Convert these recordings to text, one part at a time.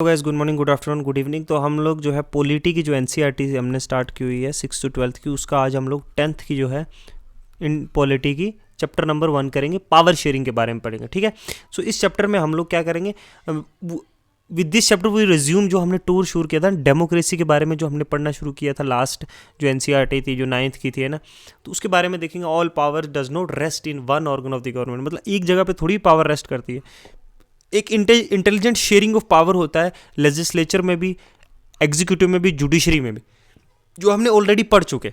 Guys, good morning, good afternoon, good evening. तो हम लोग जो है पॉलिटी की जो एनसीईआरटी हमने स्टार्ट की हुई है 6 to 12 की, उसका आज हम लोग 10th की जो है इन पॉलिटी की चैप्टर नंबर 1 करेंगे, पावर शेयरिंग के बारे में पढ़ेंगे। ठीक है। सो इस चैप्टर में हम लोग क्या करेंगे, with this chapter we resume जो हमने टूर शुरू किया था डेमोक्रेसी के बारे में, जो हमने पढ़ना शुरू किया था लास्ट जो एनसीईआरटी थी जो 9th की थी, है ना। तो उसके बारे में देखेंगे। All power does not rest in one organ of the government, मतलब एक जगह पे थोड़ी पावर रेस्ट करती है। एक इंटेलिजेंट शेयरिंग ऑफ पावर होता है लेजिस्लेचर में भी, एग्जीक्यूटिव में भी, जुडिशरी में भी, जो हमने ऑलरेडी पढ़ चुके।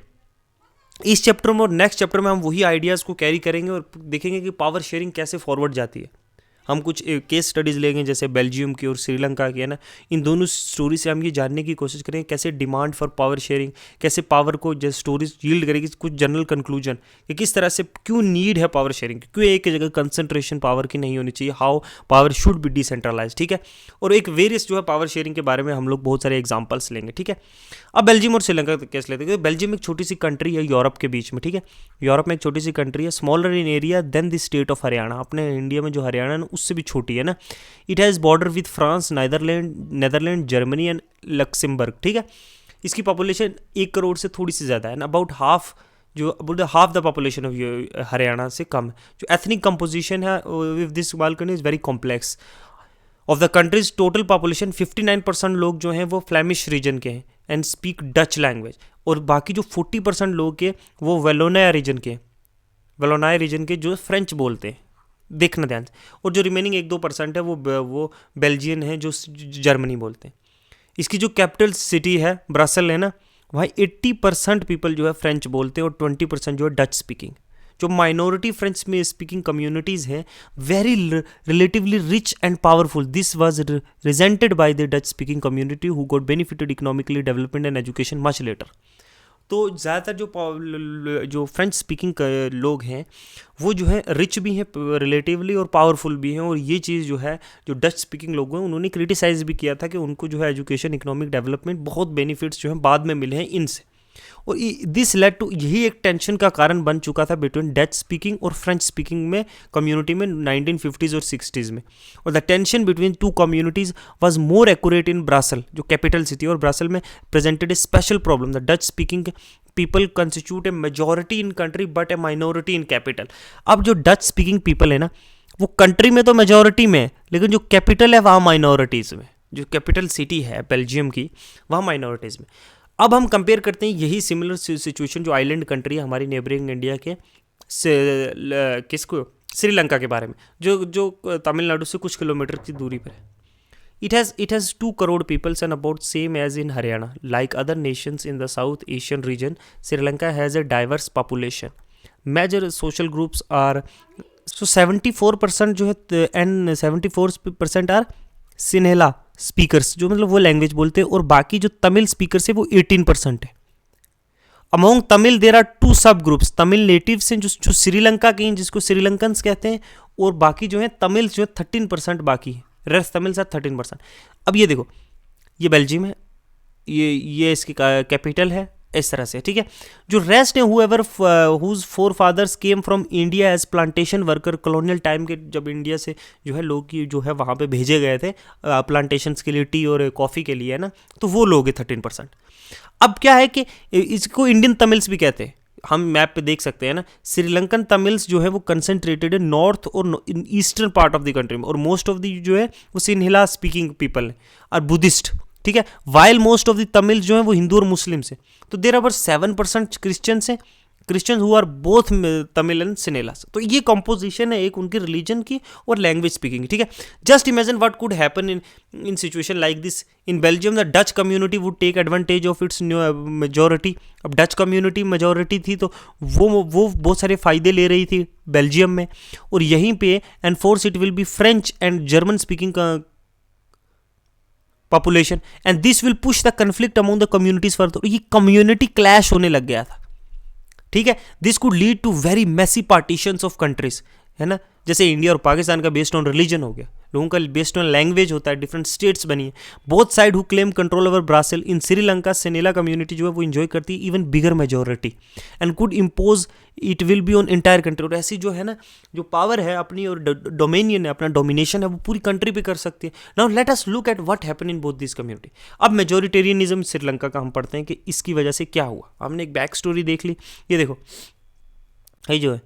इस चैप्टर में और नेक्स्ट चैप्टर में हम वही आइडियाज़ को कैरी करेंगे और देखेंगे कि पावर शेयरिंग कैसे फॉरवर्ड जाती है। हम कुछ केस स्टडीज़ लेंगे जैसे बेल्जियम की और श्रीलंका की, है ना। इन दोनों स्टोरी से हम ये जानने की कोशिश करेंगे कैसे डिमांड फॉर पावर शेयरिंग, कैसे पावर को जैसे स्टोरीज यील्ड करेगी कुछ जनरल कंक्लूजन कि किस तरह से क्यों नीड है पावर शेयरिंग, क्यों एक जगह कंसंट्रेशन पावर की नहीं होनी चाहिए, how power should be decentralise. ठीक है। और एक वेरियस जो है पावर शेयरिंग के बारे में हम लोग बहुत सारे एग्जाम्पल्स लेंगे। ठीक है। अब बेल्जियम और श्रीलंका का केस लेते हैं। बेल्जियम एक छोटी सी कंट्री है यूरोप के बीच में। ठीक है। यूरोप में एक छोटी सी कंट्री है, smaller in area than the state of Haryana. अपने इंडिया में जो हरियाणा है उससे भी छोटी है ना। It has border with France, Netherland, Germany and Luxembourg. ठीक है। इसकी पॉपुलेशन 1 करोड़ से थोड़ी सी ज़्यादा है ना। About half the population of Haryana से कम है। जो एथनिक कंपोजिशन है with this balcony is very complex. Of the countries total population 59% लोग जो हैं वो फ्लैमिश रीजन के हैं एंड स्पीक डच लैंग्वेज, और बाकी जो 40% लोग के वो वेलोनाया रीजन के जो फ्रेंच बोलते हैं, देखना ध्यान से। और जो रिमेनिंग 1-2% है वो बेल्जियन है जो जर्मनी बोलते हैं। इसकी जो कैपिटल सिटी है ब्रसल है ना, वहाँ 80% पीपल जो है फ्रेंच बोलते हैं और 20% जो है डच स्पीकिंग। जो माइनॉरिटी फ्रेंच में स्पीकिंग कम्युनिटीज़ हैं very relatively rich and powerful. This was resented by the Dutch speaking community who got benefited economically development and education much later. तो ज़्यादातर जो फ्रेंच स्पीकिंग लोग हैं वो जो है रिच भी हैं रिलेटिवली और पावरफुल भी हैं। और ये चीज़ जो है जो डच स्पीकिंग लोग हैं उन्होंने क्रिटिसाइज़ भी किया था कि उनको जो है एजुकेशन, इकोनॉमिक डेवलपमेंट, बहुत बेनिफिट्स जो हैं बाद में मिले हैं इनसे। और दिस लेड टू, यही एक टेंशन का कारण बन चुका था बिटवीन डच स्पीकिंग और फ्रेंच स्पीकिंग में कम्युनिटी में 1950s और 60s में। और the tension between two communities was more accurate in Brussels, जो कैपिटल सिटी, और ब्रसल में presented a special problem. The Dutch speaking people constitute a majority in country but a minority in capital. अब जो Dutch speaking people है ना, वो country में तो मेजॉरिटी में है, लेकिन जो कैपिटल है वहाँ माइनॉरिटीज़ में, जो कैपिटल सिटी है बेल्जियम की वहाँ माइनॉरिटीज़ में। अब हम कंपेयर करते हैं यही सिमिलर सिचुएशन जो आइलैंड कंट्री है हमारी नेबरिंग इंडिया के किसको, श्रीलंका के बारे में, जो तमिलनाडु से कुछ किलोमीटर की दूरी पर है। It has 2 crore peoples and about same as in Haryana. Like other nations in the South Asian region, Sri Lanka has a diverse population. Major social groups are 74% जो है एंड 74% आर सिन्हेला स्पीकर्स, जो मतलब वो लैंग्वेज बोलते हैं, और बाकी जो तमिल स्पीकर्स है वो 18% है। अमोंग तमिल देर आर 2 सब ग्रुप्स, तमिल नेटिव्स हैं जो श्रीलंका के हैं जिसको श्रीलंकन्स कहते हैं, और बाकी जो है तमिल जो है 13% बाकी है, रेस्ट तमिल से 13%। अब ये देखो, ये बेल्जियम है, ये इसकी कैपिटल है, इस तरह से। ठीक है। जो रेस्ट है however whose forefathers came from India as plantation worker, colonial time के जब इंडिया से जो है लोग जो है वहाँ पे भेजे गए थे प्लांटेशंस के लिए, टी और कॉफ़ी के लिए, है ना, तो वो लोग हैं 13%। अब क्या है कि इसको इंडियन तमिल्स भी कहते हैं, हम मैप पे देख सकते हैं ना। श्रीलंकन तमिल्स जो है वो कंसंट्रेटेड है नॉर्थ और eastern part of the country में, और मोस्ट ऑफ द जो है वो सिन्हेला स्पीकिंग पीपल है और बुद्धिस्ट। ठीक है। While most of the Tamil जो है वो हिंदू और मुस्लिम से। तो देर आर 7% क्रिश्चियंस हैं, Christians who are both Tamil and सिनेलास। तो ये कंपोजिशन है एक उनकी रिलीजन की और लैंग्वेज स्पीकिंग। ठीक है। Just imagine what could happen in situation like this in Belgium. The Dutch community would take advantage of its majority. अब डच कम्युनिटी मेजोरिटी थी तो वो बहुत सारे फायदे ले रही थी बेल्जियम में, और यहीं पे enforce it will be French and German speaking population, and this will push the conflict among the communities further. ये कम्युनिटी क्लैश होने लग गया था। ठीक है। This could lead to very messy partitions of countries. है ना। जैसे इंडिया और पाकिस्तान का बेस्ड ऑन रिलीजन हो गया, लोगों का बेस्ड ऑन लैंग्वेज होता है, डिफरेंट स्टेट्स बनी है। Both side who claim control over ब्राजील। इन श्रीलंका सेनेला कम्युनिटी जो है वो इंजॉय करती है even bigger majority and could impose it will be on entire country. और ऐसी जो है ना जो पावर है अपनी और डोमिनियन है, अपना डोमिनेशन है, वो पूरी कंट्री पे कर सकती है। Now let us look at what happen in both this community. अब मेजोरिटेरियनिज्म श्रीलंका का हम पढ़ते हैं कि इसकी वजह से क्या हुआ। हमने एक बैक स्टोरी देख ली। ये देखो, ये जो है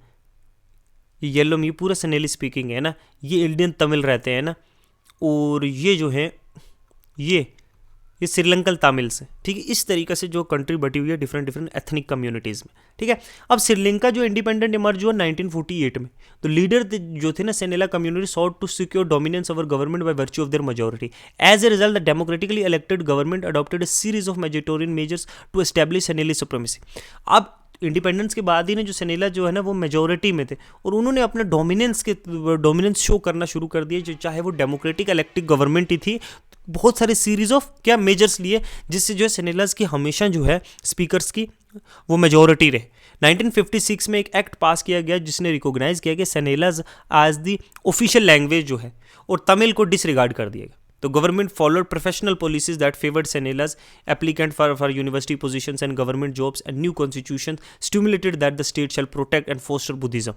ये येलो में पूरा सनेली स्पीकिंग है ना, ये इंडियन तमिल रहते हैं ना, और ये जो है ये श्रीलंकन तमिल्स है, ठीक है। इस तरीके से जो कंट्री बटी हुई है डिफरेंट डिफरेंट एथनिक कम्युनिटीज़ में, ठीक है। अब श्रीलंका जो इंडिपेंडेंट इमर्ज हुआ 1948 में, तो लीडर जो थे ना Sinhala community sought to secure dominance over government by virtue of their majority. As a result the democratically elected government adopted a series of majoritarian measures to establish Sinhala supremacy. अब independence के बाद ही ने जो सेनेला जो है ना वो मेजोरिटी में थे, और उन्होंने अपने डोमिनेंस शो करना शुरू कर दिए, जो चाहे वो डेमोक्रेटिक इलेक्टेड गवर्नमेंट ही थी। बहुत सारे सीरीज ऑफ क्या मेजर्स लिए, जिससे जो है सेनेलाज की हमेशा जो है स्पीकर्स की वो मेजोरिटी रहे। 1956 में एक एक्ट पास किया गया जिसने रिकॉग्नाइज किया कि सेनेलाज आज दी ऑफिशियल लैंग्वेज जो है, और तमिल को डिसरिगार्ड कर दिया गया। तो government followed professional policies that favoured Sinhalas applicant for university positions and government jobs and new constitution stimulated that the state shall protect and foster Buddhism.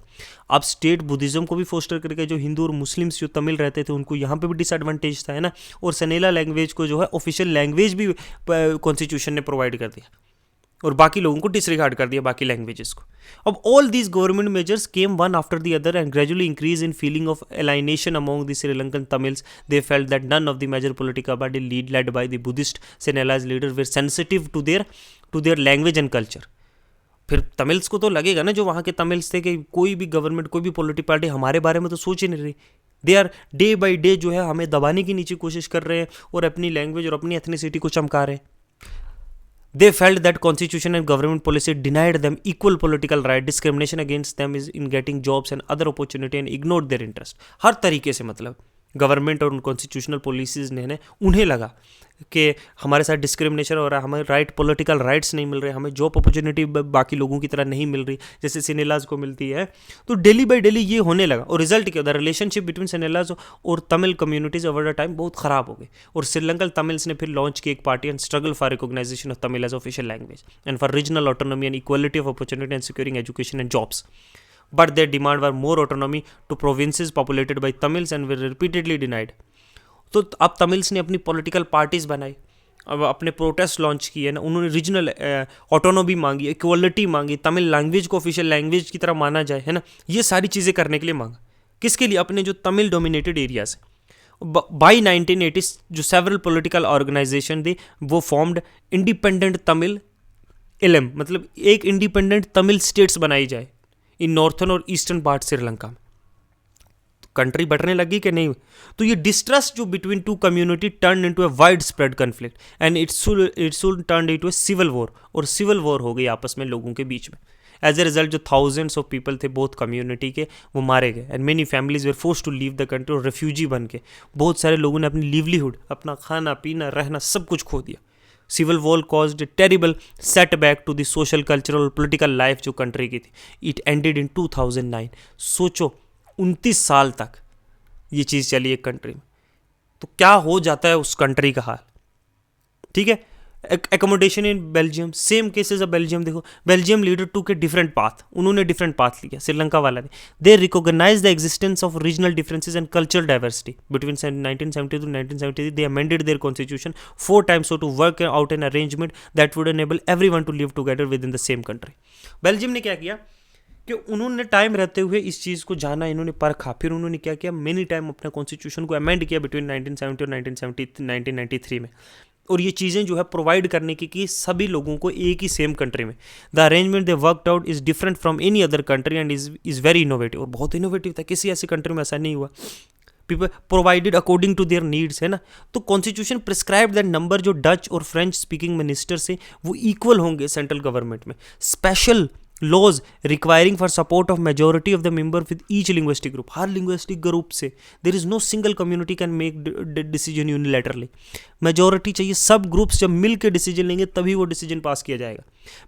अब स्टेट बुद्धिज्म को भी फोस्टर करके जो हिंदू और मुस्लिम्स जो तमिल रहते थे उनको यहाँ पे भी डिसएडवांटेज था, है ना। और सेनेला लैंग्वेज को जो है ऑफिशियल लैंग्वेज भी कॉन्स्टिट्यूशन ने प्रोवाइड कर दिया, और बाकी लोगों को डिसरिगार्ड कर दिया, बाकी लैंग्वेजेस को। अब all these government measures came one after the other and gradually increase in feeling of एलाइनेशन among the Sri Lankan Tamils. They felt that none of the major political party led by the Buddhist सेनेलाज leader where sensitive to their language and culture. फिर Tamils को तो लगेगा ना, जो वहाँ के Tamils थे, कि कोई भी गवर्नमेंट कोई भी पॉलिटिकल पार्टी हमारे बारे में तो सोच ही नहीं रही। They are day by day जो है हमें दबाने की नीचे कोशिश कर रहे हैं और अपनी लैंग्वेज और अपनी एथनिसिटी को चमका रहे हैं। They felt that constitution and government policy denied them equal political right, discrimination against them is in getting jobs and other opportunity and ignored their interest। हर तरीके से मतलब गवर्नमेंट और कॉन्स्टिट्यूशनल पॉलिसीज़ ने उन्हें लगा कि हमारे साथ डिस्क्रिमिनेशन हो रहा है, हमें पॉलिटिकल राइट्स नहीं मिल रहे, हमें जॉब अपॉर्चुनिटी बाकी लोगों की तरह नहीं मिल रही जैसे सेनेलाज को मिलती है। तो डेली बाई डेली ये होने लगा, और रिजल्ट क्या होता है, रिलेशनशिप बिटवीन सेनेलाज और Tamil communities over the time बहुत ख़राब हो गई। और श्रीलंकन तमिल्स ने फिर लॉन्च की एक party and struggle for recognisation of Tamil as official language and for regional autonomy and equality of opportunity and securing education and jobs. But their demand were more autonomy to provinces populated by Tamils and were repeatedly denied। तो अब Tamils ने अपनी political parties बनाई, अब अपने protest launch किए ना, उन्होंने रीजनल ऑटोनॉमी मांगी, इक्वलिटी मांगी, तमिल लैंग्वेज को ऑफिशियल लैंग्वेज की तरह माना जाए, है ना। ये सारी चीज़ें करने के लिए मांगा, किसके लिए, अपने जो तमिल डोमिनेटेड एरियाज। बाई 1980 जो सेवरल पॉलिटिकल ऑर्गेनाइजेशन थी वो फॉर्म्ड इंडिपेंडेंट तमिल इलम, मतलब एक इंडिपेंडेंट तमिल स्टेट्स बनाई जाए इन नॉर्थन और ईस्टर्न पार्ट श्रीलंका में। कंट्री बढ़ने लगी कि नहीं। तो ये डिस्ट्रस्ट जो between two community turn into a wide spread conflict and its turn into a civil war, और सिविल वॉर हो गई आपस में लोगों के बीच में। एज ए रिजल्ट जो थाउजेंड्स ऑफ पीपल थे बोथ कम्युनिटी के वो मारे गए and many families were force to leave the country, और रेफ्यूजी बन के बहुत सारे लोगों ने अपनी लिवलीहुड, अपना खाना पीना रहना सब कुछ खो दिया। Civil war caused a terrible setback to the social cultural और पोलिटिकल लाइफ जो कंट्री की थी। It ended in 2009। सोचो 29 साल तक ये चीज़ चली एक कंट्री में, तो क्या हो जाता है उस कंट्री का हाल, ठीक है। Accommodation in Belgium, same cases of Belgium. देखो Belgium leader took different path, उन्होंने डिफरेंट पाथ लिया, श्रीलंका वाला ने। They recognise the existence of regional differences and cultural diversity between 1970 to 1973। They amended their constitution 4 times so to work out an arrangement that would enable everyone to live together within the same country। Belgium ने क्या किया कि उन्होंने time रहते हुए इस चीज़ को जाना, इन्होंने परखा, फिर उन्होंने क्या किया, मेनी टाइम अपने कॉन्स्टिट्यूशन को अमेंड किया बिटवीन 1970 और 1993 में। और ये चीज़ें जो है प्रोवाइड करने की कि सभी लोगों को एक ही सेम कंट्री में। The arrangement they worked out is different from any other country and is very innovative, और बहुत इनोवेटिव था, किसी ऐसी कंट्री में ऐसा नहीं हुआ। People provided according to their needs, है ना। तो कॉन्स्टिट्यूशन प्रिस्क्राइब दैट नंबर जो डच और फ्रेंच स्पीकिंग मिनिस्टर से वो इक्वल होंगे सेंट्रल गवर्नमेंट में। Special laws requiring for support of majority of the member with each linguistic group, हर लिंग्विस्टिक ग्रुप से। There is no single community can make decision unilaterally, majority चाहिए, सब groups जब मिल के डिसीजन लेंगे तभी वो डिसीजन पास किया जाएगा।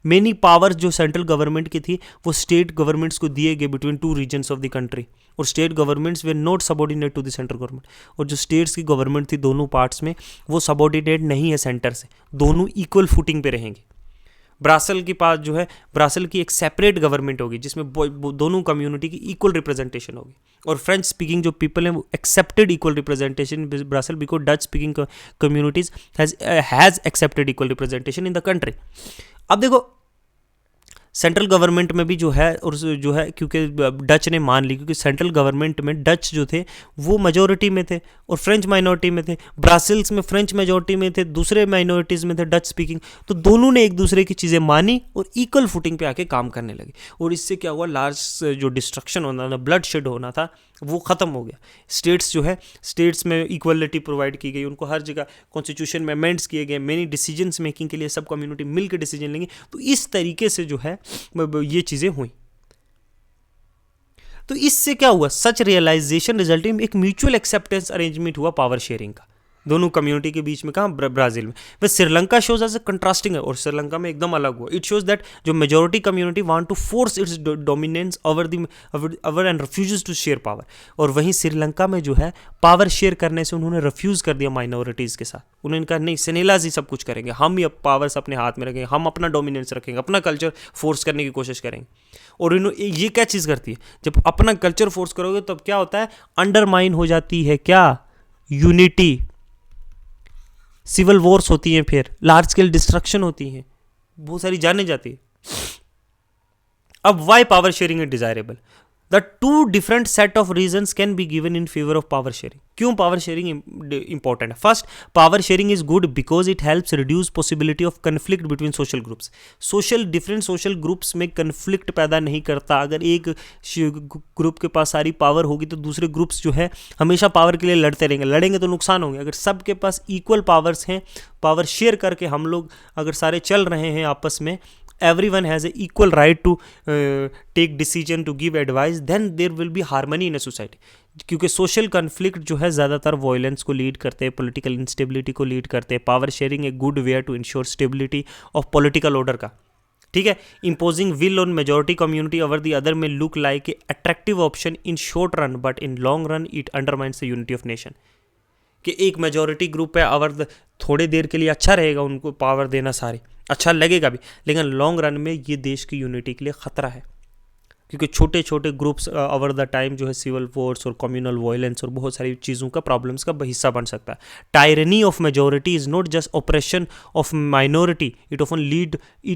मेनी पावर्स जो सेंट्रल गवर्नमेंट की थी वो स्टेट गवर्नमेंट्स को दिए गए between 2 regions of the country, और state governments were not subordinate to the central government, और जो स्टेट्स की गवर्नमेंट थी दोनों पार्ट्स में वो सबऑर्डिनेट नहीं है सेंटर से, दोनों इक्वल फुटिंग पे रहेंगे। ब्रासल के पास जो है, ब्रासल की एक सेपरेट गवर्नमेंट होगी जिसमें दोनों कम्युनिटी की इक्वल रिप्रेजेंटेशन होगी, और फ्रेंच स्पीकिंग जो पीपल हैं वो accepted equal representation in Brussels because Dutch speaking communities has accepted equal representation in the country. अब देखो सेंट्रल गवर्नमेंट में भी जो है, और जो है क्योंकि डच ने मान ली, क्योंकि सेंट्रल गवर्नमेंट में डच जो थे वो मेजॉरिटी में थे और फ्रेंच माइनॉरिटी में थे, ब्रासिल्स में फ्रेंच मेजॉरिटी में थे, दूसरे माइनॉरिटीज़ में थे डच स्पीकिंग, तो दोनों ने एक दूसरे की चीज़ें मानी और इक्वल फुटिंग पे आके काम करने लगे, और इससे क्या हुआ, लार्ज जो डिस्ट्रक्शन होना था, ब्लड शेड होना था, वो ख़त्म हो गया। स्टेट्स जो है, स्टेट्स में इक्वलिटी प्रोवाइड की गई, उनको हर जगह कॉन्स्टिट्यूशन में अमेंड्स किए गए, मेनी डिसीजंस मेकिंग के लिए सब कम्युनिटी मिलकर डिसीजन लेंगे, तो इस तरीके से जो है ये चीज़ें हुई। तो इससे क्या हुआ, सच रियलाइजेशन रिजल्टिंग एक म्यूचुअल एक्सेप्टेंस अरेंजमेंट हुआ पावर शेयरिंग का दोनों कम्युनिटी के बीच में। कहाँ, ब्राज़ील में। वह Sri Lanka shows as a contrasting है, और श्रीलंका में एकदम अलग हुआ। इट शोज दैट जो majority community want to force its dominance over and refuses to share power, और वहीं श्रीलंका में जो है पावर शेयर करने से उन्होंने रिफ्यूज़ कर दिया माइनॉरिटीज़ के साथ। उन्होंने कहा नहीं, सेनेलाज ही सब कुछ करेंगे, हम ही अब पावर्स अपने हाथ में रखेंगे, हम अपना डोमिनेंस रखेंगे, अपना कल्चर फोर्स करने की कोशिश करेंगे। और इन्होंने ये क्या चीज़ करती है, जब अपना कल्चर फोर्स करोगे तब क्या होता है, अंडरमाइन हो जाती है क्या, यूनिटी, सिविल वॉर्स होती हैं, फिर लार्ज स्केल डिस्ट्रक्शन होती हैं, बहुत सारी जाने जाती है। अब why power sharing is desirable, the two different set of reasons can be given in favour of power sharing. क्यों पावर शेयरिंग इंपॉर्टेंट है? First, power sharing is good because it helps reduce possibility of conflict between social groups. Different social groups में conflict पैदा नहीं करता। अगर एक group के पास सारी पावर होगी तो दूसरे ग्रुप्स जो है हमेशा पावर के लिए लड़ेंगे तो नुकसान होंगे। अगर सबके पास इक्वल पावर्स हैं, पावर शेयर करके हम लोग अगर सारे चल रहे हैं आपस में, everyone has a equal right to take decision, to give advice, then there will be harmony in a society। क्योंकि सोशल कन्फ्लिक्ट जो है ज़्यादातर वॉयलेंस को लीड करते हैं, पॉलिटिकल इंस्टेबिलिटी को लीड करते हैं। Power sharing a good way to ensure stability of political order का, ठीक है। Imposing will on majority community over the other में look like a attractive option in short run, but in long run it undermines the unity of nation. कि एक majority group है, अवर थोड़े देर के लिए अच्छा रहेगा, उनको पावर देना सारे अच्छा लगेगा भी, लेकिन लॉन्ग रन में ये देश की यूनिटी के लिए ख़तरा है, क्योंकि छोटे छोटे ग्रुप्स ओवर द टाइम जो है सिविल वॉर्स और कम्युनल वायलेंस और बहुत सारी चीज़ों का प्रॉब्लम्स का हिस्सा बन सकता है। Tyranny of majority is not just operation of minority, it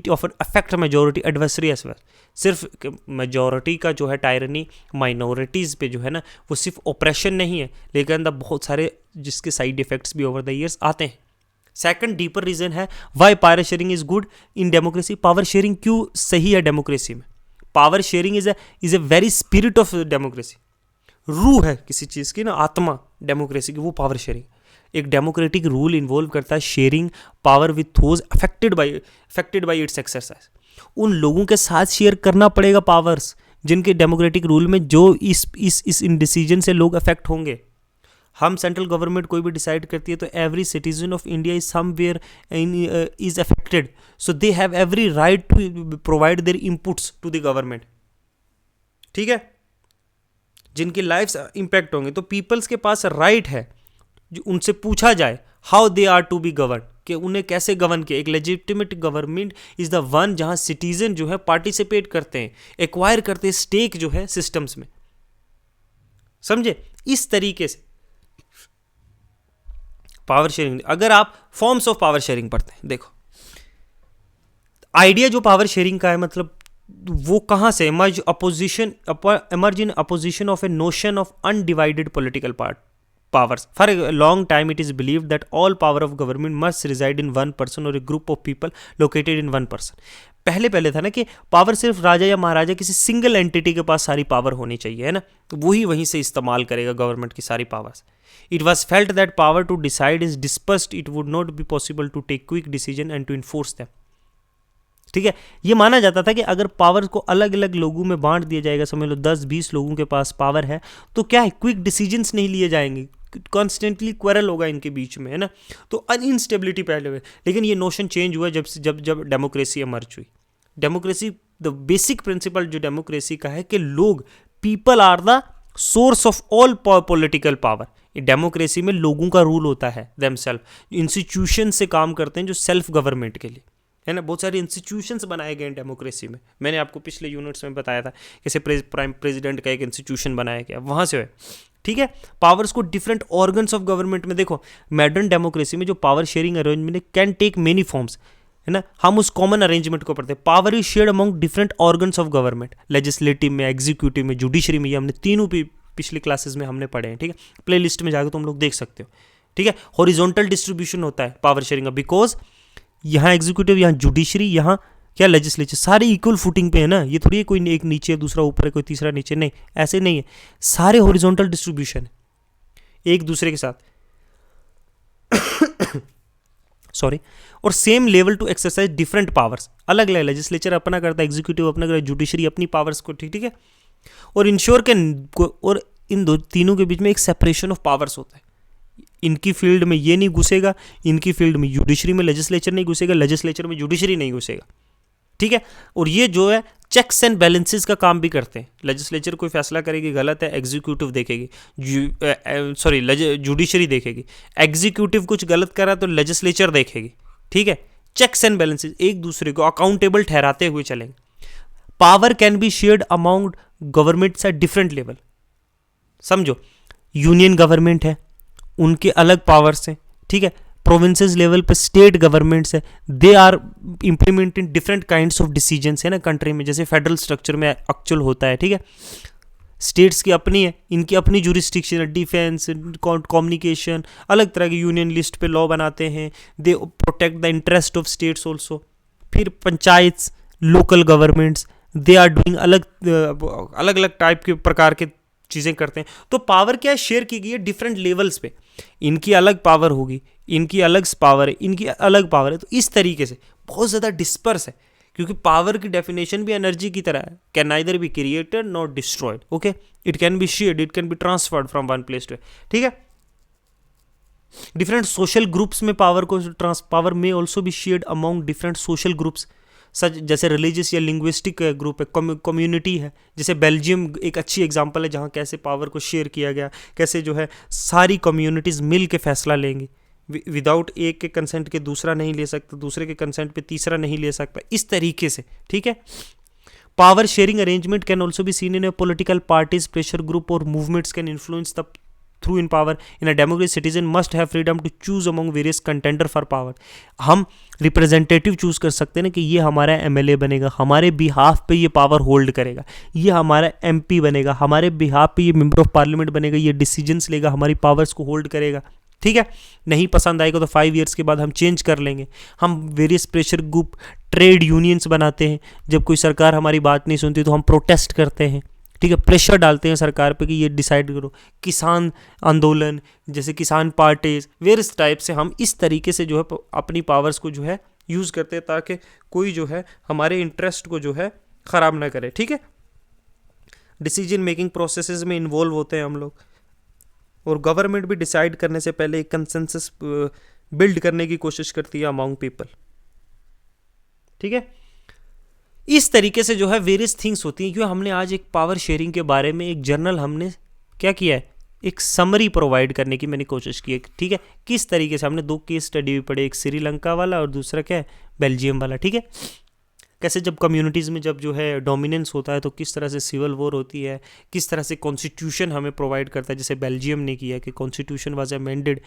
often affect majority adversary as well. सिर्फ मेजॉरिटी का जो है टायरनी माइनॉरिटीज़ पे जो है ना, वो सिर्फ ऑपरेशन नहीं है, लेकिन बहुत सारे जिसके साइड इफेक्ट्स भी ओवर द ईयर्स आते हैं। सेकंड डीपर रीजन है why power sharing is good in democracy. Power sharing क्यों सही है डेमोक्रेसी में? Power sharing is a very spirit of democracy. रूह है किसी चीज़ की ना, आत्मा डेमोक्रेसी की, वो पावर शेयरिंग। एक डेमोक्रेटिक रूल इन्वॉल्व करता है sharing power with those affected by its exercise. उन लोगों के साथ शेयर करना पड़ेगा पावर्स जिनके डेमोक्रेटिक रूल में जो इस इन डिसीजन से लोग अफेक्ट होंगे। हम सेंट्रल गवर्नमेंट कोई भी डिसाइड करती है तो every citizen of India is somewhere is affected, so they have every right to provide their inputs to the government, ठीक है। जिनकी लाइफ्स इंपैक्ट होंगे तो पीपल्स के पास राइट है जो उनसे पूछा जाए how they are to be govern, कि उन्हें कैसे गवर्न किया। एक legitimate government is the one जहां सिटीजन जो है पार्टिसिपेट करते हैं, एक्वायर करते हैं स्टेक जो है सिस्टम्स में, समझे। इस तरीके से पावर शेयरिंग, अगर आप फॉर्म्स ऑफ पावर शेयरिंग पढ़ते हैं, देखो आइडिया जो पावर शेयरिंग का है, मतलब वो कहाँ से emerge in opposition of A notion of undivided political powers. For a long time it is believed that all power of government must reside in one person or a group of people located in one person. पहले था ना कि power सिर्फ राजा या महाराजा किसी single entity के पास सारी power होनी चाहिए, है ना, तो वही वहीं से इस्तेमाल करेगा गवर्नमेंट की सारी powers. It was felt that power to decide is dispersed, it would not be possible to take quick decision and to enforce them. ठीक है, ये माना जाता था कि अगर पावर को अलग अलग लोगों में बांट दिया जाएगा, समझ लो 10-20 लोगों के पास पावर है, तो क्या है, क्विक डिसीजंस नहीं लिए जाएंगे, कॉन्स्टेंटली क्वेरल होगा इनके बीच में, है ना, तो अनइंस्टेबिलिटी पहले हुए। लेकिन ये नोशन चेंज हुआ जब डेमोक्रेसी इमर्ज हुई। डेमोक्रेसी, द बेसिक प्रिंसिपल जो डेमोक्रेसी का है कि लोग, people are the source of all political power. Democracy में लोगों का रूल होता है, देमसेल्फ इंस्टीट्यूशन से काम करते हैं जो सेल्फ गवर्नमेंट के लिए, है ना। बहुत सारे इंस्टीट्यूशंस बनाए गए हैं डेमोक्रेसी में, मैंने आपको पिछले यूनिट्स में बताया था कैसे प्राइम प्रेसिडेंट का एक इंस्टीट्यूशन बनाया गया, वहाँ से है, ठीक है। पावर्स को डिफरेंट ऑर्गन्स ऑफ गवर्नमेंट में देखो, मॉडर्न डेमोक्रेसी में जो power sharing arrangement can take many forms, है ना। हम उस कॉमन अरेंजमेंट को पढ़ते हैं। Power is shared among different organs of government, legislative में, एग्जीक्यूटिव में, जुडिशरी में, ये हमने तीनों पिछली क्लासेस में हमने पढ़े हैं, ठीक है। प्ले लिस्ट में जाकर तुम लोग देख सकते हो, ठीक है। हॉरिजॉन्टल डिस्ट्रीब्यूशन होता है पावर शेयरिंग का, बिकॉज यहाँ एग्जीक्यूटिव, यहाँ जुडिशरी, यहाँ क्या लेजिस्लेचर, सारे इक्वल फुटिंग पे है ना। ये थोड़ी है कोई एक नीचे दूसरा ऊपर है, कोई तीसरा नीचे, नहीं, ऐसे नहीं है। सारे हॉरिजॉन्टल डिस्ट्रीब्यूशन है एक दूसरे के साथ सॉरी, और same level to exercise different powers, अलग अलग लेजिस्लेचर अपना करता है, एग्जीक्यूटिव अपना करता है, जुडिशरी अपनी पावर्स को, ठीक है। और इंश्योर के, और इन दो तीनों के बीच में एक सेपरेशन ऑफ पावर्स होता है। इनकी फील्ड में ये नहीं घुसेगा, इनकी फील्ड में जुडिशरी में लेजिस्लेचर नहीं घुसेगा, लेजिस्लेचर में जुडिशरी नहीं घुसेगा, ठीक है। और ये जो है चेक्स एंड बैलेंसेस का काम भी करते हैं। लेजिस्लेचर कोई फैसला करेगी गलत है, एग्जीक्यूटिव देखेगी, जुडिशरी देखेगी। एग्जीक्यूटिव कुछ गलत करा तो लेजिस्लेचर देखेगी, ठीक है। चेक्स एंड बैलेंसेस एक दूसरे को अकाउंटेबल ठहराते हुए चलेंगे। Power can be shared among governments at different level. समझो, यूनियन गवर्नमेंट है, उनके अलग पावर्स हैं, ठीक है। प्रोविंसेस लेवल पे स्टेट गवर्नमेंट्स है, they are implementing different kinds of decisions, है ना कंट्री में, जैसे फेडरल स्ट्रक्चर में एक्चुअल होता है, ठीक है। स्टेट्स की अपनी है, इनकी अपनी जुरिस्डिक्शन है, डिफेंस, कम्युनिकेशन, अलग तरह की यूनियन लिस्ट पे लॉ बनाते हैं, they protect the interest of states also. फिर panchayat, local governments, they are doing अलग अलग टाइप के प्रकार के चीज़ें करते हैं। तो पावर क्या है, शेयर की गई है डिफरेंट लेवल्स पे। इनकी अलग पावर होगी, इनकी अलग पावर है, इनकी अलग पावर है। तो इस तरीके से बहुत ज़्यादा डिस्पर्स है, क्योंकि पावर की डेफिनेशन भी एनर्जी की तरह है, can neither be created not destroyed, okay. It can be shared, it can be transferred from one place to, ठीक है। डिफरेंट सोशल ग्रुप्स में पावर में also be shared among different social groups, such जैसे religious या linguistic group है, community है। जैसे Belgium एक अच्छी एग्जांपल है, जहाँ कैसे पावर को शेयर किया गया, कैसे जो है सारी कम्युनिटीज़ मिल के फैसला लेंगी, विदाउट एक के कंसेंट के दूसरा नहीं ले सकता, दूसरे के कंसेंट पे तीसरा नहीं ले सकता, इस तरीके से, ठीक है। Power sharing arrangement can also be seen in a political parties, pressure group और movements can influence the through in power. In a democracy, citizen must have freedom to choose among various contender for power. हम representative choose कर सकते हैं ना कि ये हमारा MLA बनेगा, हमारे बिहाफ पे ये पावर होल्ड करेगा, ये हमारा एमपी बनेगा, हमारे बिहाफ पे ये मेंबर ऑफ पार्लियामेंट बनेगा, ये डिसीजंस लेगा, हमारी पावर्स को होल्ड करेगा, ठीक है। नहीं पसंद आएगा तो 5 years के बाद हम चेंज कर लेंगे। हम various pressure group, trade unions बनाते हैं, जब कोई सरकार हमारी बात नहीं सुनती तो हम प्रोटेस्ट करते हैं, ठीक है। प्रेशर डालते हैं सरकार पे कि ये डिसाइड करो। किसान आंदोलन, जैसे किसान पार्टीज, वेरियस टाइप से हम इस तरीके से जो है अपनी पावर्स को जो है यूज़ करते हैं, ताकि कोई जो है हमारे इंटरेस्ट को जो है ख़राब ना करे, ठीक है। डिसीजन मेकिंग प्रोसेसेस में इन्वॉल्व होते हैं हम लोग, और गवर्नमेंट भी डिसाइड करने से पहले एक कंसेंसस बिल्ड करने की कोशिश करती है अमॉन्ग पीपल, ठीक है। इस तरीके से जो है वेरियस थिंग्स होती हैं। क्यों हमने आज एक पावर शेयरिंग के बारे में एक जर्नल हमने क्या किया है, एक समरी प्रोवाइड करने की मैंने कोशिश की है, ठीक है। किस तरीके से हमने 2 केस स्टडी भी पढ़े, एक श्रीलंका वाला और दूसरा क्या है बेल्जियम वाला, ठीक है। कैसे जब कम्युनिटीज़ में जब जो है डोमिनेंस होता है तो किस तरह से सिविल वॉर होती है, किस तरह से कॉन्स्टिट्यूशन हमें प्रोवाइड करता है, जैसे बेल्जियम ने किया कि constitution was amended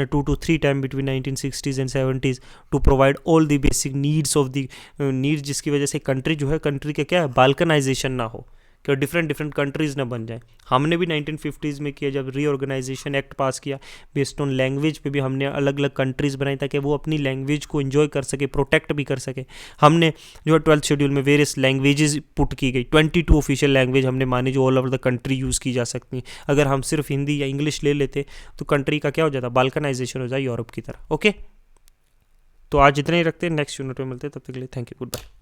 2 to 3 time between 1960s and 70s to provide all the basic needs of the needs, जिसकी वजह से कंट्री जो है, कंट्री का क्या है बाल्कनाइजेशन ना हो, कि डिफरेंट कंट्रीज़ ना बन जाए। हमने भी 1950s में किया, जब रीऑर्गेनाइजेशन एक्ट पास किया, बेस्ड ऑन लैंग्वेज पे भी हमने अलग अलग कंट्रीज़ बनाई ताकि वो अपनी लैंग्वेज को एंजॉय कर सके, प्रोटेक्ट भी कर सके। हमने जो है 12th शेड्यूल में वेरियस लैंग्वेजेस पुट की गई, 22 ऑफिशियल लैंग्वेज हमने मानी जो all over the country use की जा सकती हैं। अगर हम सिर्फ हिंदी या इंग्लिश ले लेते तो कंट्री का क्या हो जाता, बाल्कनाइजेशन हो जाए यूरोप की तरह, ओके। तो आज इतना ही रखते हैं, नेक्स्ट यूनिट में मिलते हैं, तब तक के लिए थैंक यू, गुड बाय।